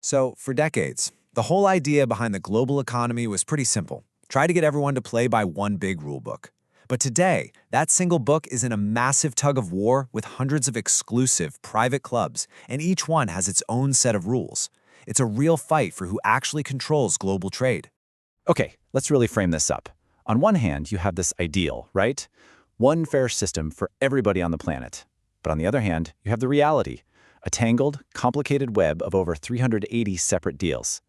So, for decades, the whole idea behind the global economy was pretty simple. Try to get everyone to play by one big rulebook. But today, that single book is in a massive tug of war with hundreds of exclusive, private clubs, and each one has its own set of rules. It's a real fight for who actually controls global trade. Okay, let's really frame this up. On one hand, you have this ideal, right? One fair system for everybody on the planet. But on the other hand, you have the reality, a tangled, complicated web of over 380 separate deals.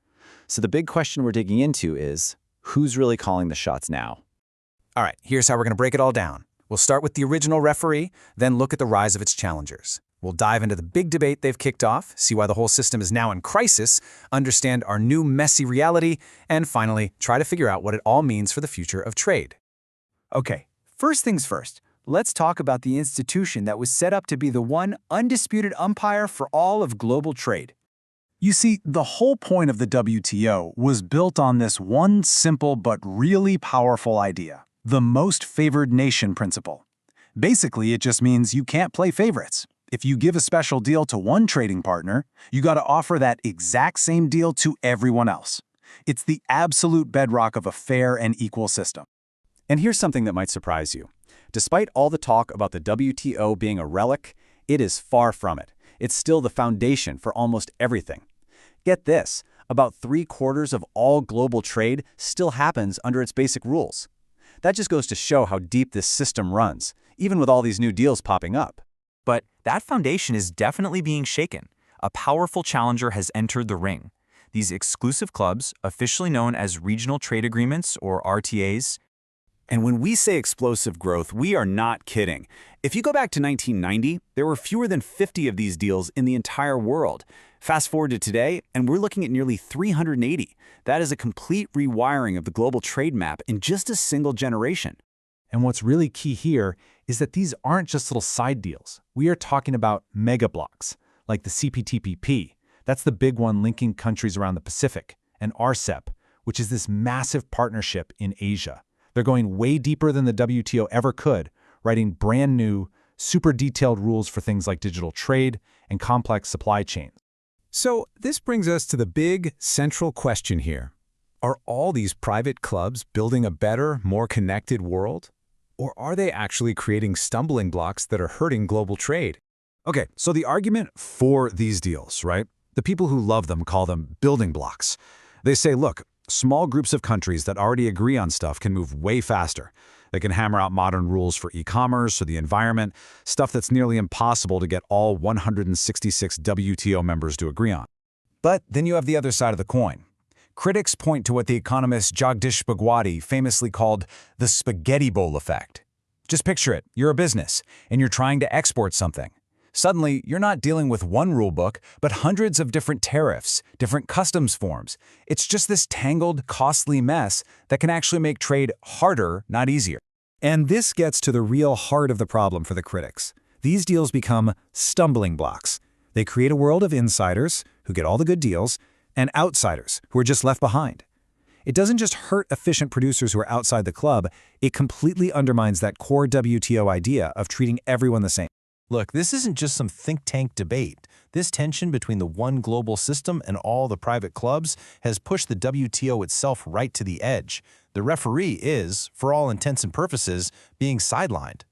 So the big question we're digging into is, who's really calling the shots now? All right, here's how we're going to break it all down. We'll start with the original referee, then look at the rise of its challengers. We'll dive into the big debate they've kicked off, see why the whole system is now in crisis, understand our new messy reality, and finally, try to figure out what it all means for the future of trade. Okay, first things first. Let's talk about the institution that was set up to be the one undisputed umpire for all of global trade. You see, the whole point of the WTO was built on this one simple but really powerful idea, the most favored nation principle. Basically, it just means you can't play favorites. If you give a special deal to one trading partner, you got to offer that exact same deal to everyone else. It's the absolute bedrock of a fair and equal system. And here's something that might surprise you. Despite all the talk about the WTO being a relic, it is far from it. It's still the foundation for almost everything. Get this, about 3/4 of all global trade still happens under its basic rules. That just goes to show how deep this system runs, even with all these new deals popping up. But that foundation is definitely being shaken. A powerful challenger has entered the ring. These exclusive clubs, officially known as Regional Trade Agreements or RTAs. And when we say explosive growth, we are not kidding. If you go back to 1990, there were fewer than 50 of these deals in the entire world. Fast forward to today, and we're looking at nearly 380. That is a complete rewiring of the global trade map in just a single generation. And what's really key here is that these aren't just little side deals. We are talking about mega blocks, like the CPTPP. That's the big one linking countries around the Pacific, and RCEP, which is this massive partnership in Asia. They're going way deeper than the WTO ever could, writing brand new, super detailed rules for things like digital trade and complex supply chains. So this brings us to the big, central question here. Are all these private clubs building a better, more connected world? Or are they actually creating stumbling blocks that are hurting global trade? Okay, so the argument for these deals, right? The people who love them call them building blocks. They say, look, small groups of countries that already agree on stuff can move way faster. They can hammer out modern rules for e-commerce or the environment, stuff that's nearly impossible to get all 166 WTO members to agree on. But then you have the other side of the coin. Critics point to what the economist Jagdish Bhagwati famously called the spaghetti bowl effect. Just picture it, you're a business, and you're trying to export something. Suddenly, you're not dealing with one rulebook, but hundreds of different tariffs, different customs forms. It's just this tangled, costly mess that can actually make trade harder, not easier. And this gets to the real heart of the problem for the critics. These deals become stumbling blocks. They create a world of insiders, who get all the good deals, and outsiders, who are just left behind. It doesn't just hurt efficient producers who are outside the club, it completely undermines that core WTO idea of treating everyone the same. Look, this isn't just some think tank debate. This tension between the one global system and all the private clubs has pushed the WTO itself right to the edge. The referee is, for all intents and purposes, being sidelined.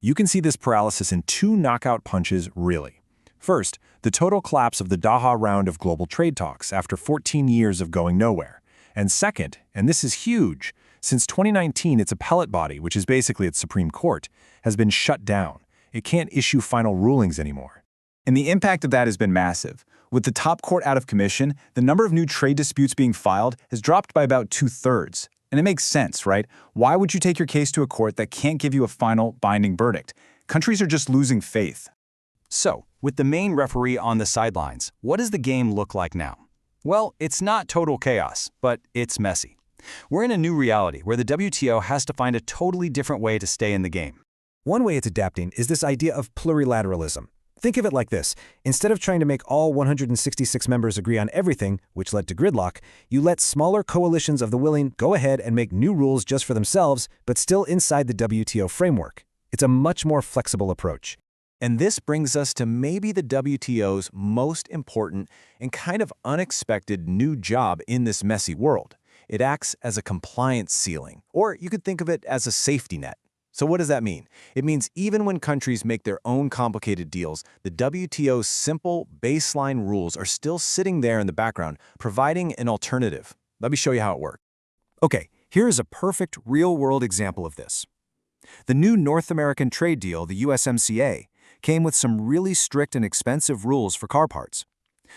You can see this paralysis in two knockout punches, really. First, the total collapse of the Doha round of global trade talks after 14 years of going nowhere. And second, and this is huge, since 2019 its appellate body, which is basically its Supreme Court, has been shut down. It can't issue final rulings anymore. And the impact of that has been massive. With the top court out of commission, the number of new trade disputes being filed has dropped by about 2/3. And it makes sense, right? Why would you take your case to a court that can't give you a final, binding verdict? Countries are just losing faith. So, with the main referee on the sidelines, what does the game look like now? Well, it's not total chaos, but it's messy. We're in a new reality where the WTO has to find a totally different way to stay in the game. One way it's adapting is this idea of plurilateralism. Think of it like this. Instead of trying to make all 166 members agree on everything, which led to gridlock, you let smaller coalitions of the willing go ahead and make new rules just for themselves, but still inside the WTO framework. It's a much more flexible approach. And this brings us to maybe the WTO's most important and kind of unexpected new job in this messy world. It acts as a compliance ceiling, or you could think of it as a safety net. So what does that mean? It means even when countries make their own complicated deals, the WTO's simple baseline rules are still sitting there in the background, providing an alternative. Let me show you how it works. Okay, here is a perfect real-world example of this. The new North American trade deal, the USMCA, came with some really strict and expensive rules for car parts.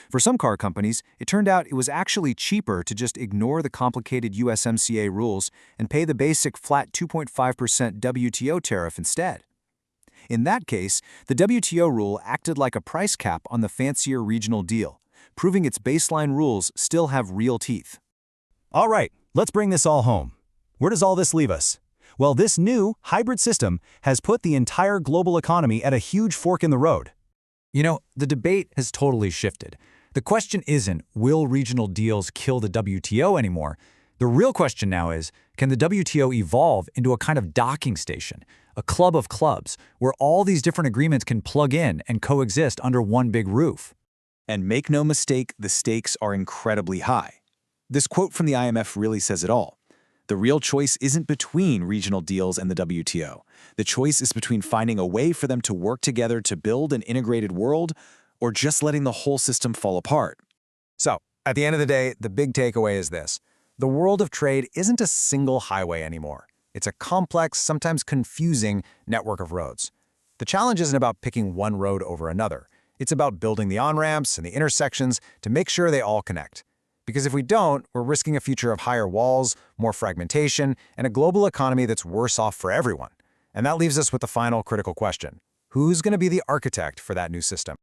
For some car companies, it turned out it was actually cheaper to just ignore the complicated USMCA rules and pay the basic flat 2.5% WTO tariff instead. In that case, the WTO rule acted like a price cap on the fancier regional deal, proving its baseline rules still have real teeth. All right, let's bring this all home. Where does all this leave us? Well, this new, hybrid system has put the entire global economy at a huge fork in the road. You know, the debate has totally shifted. The question isn't, will regional deals kill the WTO anymore? The real question now is, can the WTO evolve into a kind of docking station, a club of clubs, where all these different agreements can plug in and coexist under one big roof? And make no mistake, the stakes are incredibly high. This quote from the IMF really says it all. The real choice isn't between regional deals and the WTO. The choice is between finding a way for them to work together to build an integrated world or just letting the whole system fall apart. So, at the end of the day, the big takeaway is this. The world of trade isn't a single highway anymore. It's a complex, sometimes confusing network of roads. The challenge isn't about picking one road over another. It's about building the on-ramps and the intersections to make sure they all connect. Because if we don't, we're risking a future of higher walls, more fragmentation, and a global economy that's worse off for everyone. And that leaves us with the final critical question. Who's going to be the architect for that new system?